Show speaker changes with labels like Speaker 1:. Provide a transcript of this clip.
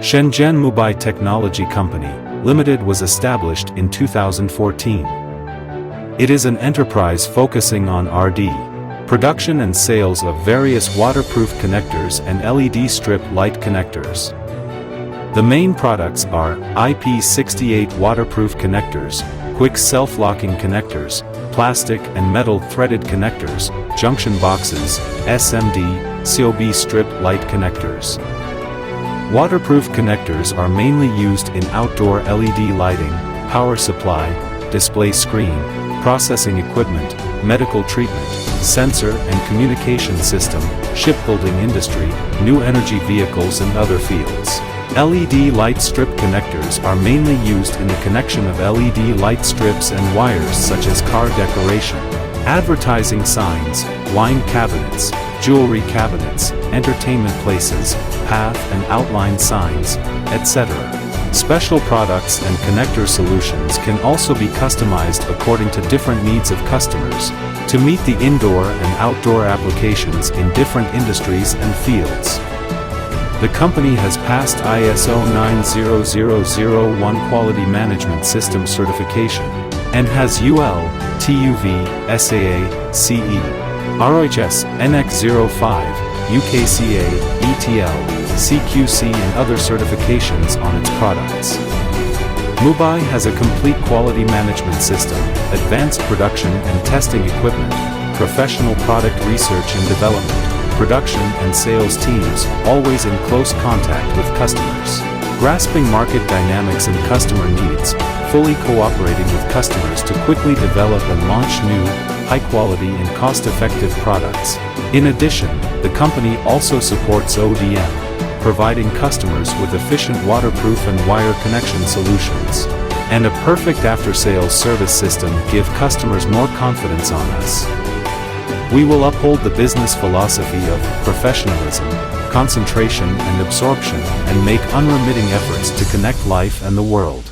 Speaker 1: Shenzhen Mubai Technology Company, Limited was established in 2014. It is an enterprise focusing on R&D, production and sales of various waterproof connectors and LED strip light connectors. The main products are IP68 waterproof connectors, quick self-locking connectors, plastic and metal threaded connectors, junction boxes, SMD, COB strip light connectors. Waterproof connectors are mainly used in outdoor LED lighting, power supply, display screen, processing equipment, medical treatment, sensor and communication system, shipbuilding industry, new energy vehicles and other fields. LED light strip connectors are mainly used in the connection of LED light strips and wires such as car decoration, advertising signs, wine cabinets, jewelry cabinets, entertainment places, path and outline signs, etc. Special products and connector solutions can also be customized according to different needs of customers, to meet the indoor and outdoor applications in different industries and fields. The company has passed ISO 90001 Quality Management System certification, and has UL, TUV, SAA, CE, ROHS, NX05, UKCA, ETL, CQC and other certifications on its products. Mubai has a complete quality management system, advanced production and testing equipment, professional product research and development, production and sales teams, always in close contact with customers, grasping market dynamics and customer needs, fully cooperating with customers to quickly develop and launch new, high-quality and cost-effective products. In addition, the company also supports ODM, providing customers with efficient waterproof and wire connection solutions, and a perfect after-sales service system give customers more confidence on us. We will uphold the business philosophy of professionalism, concentration and absorption, and make unremitting efforts to connect life and the world.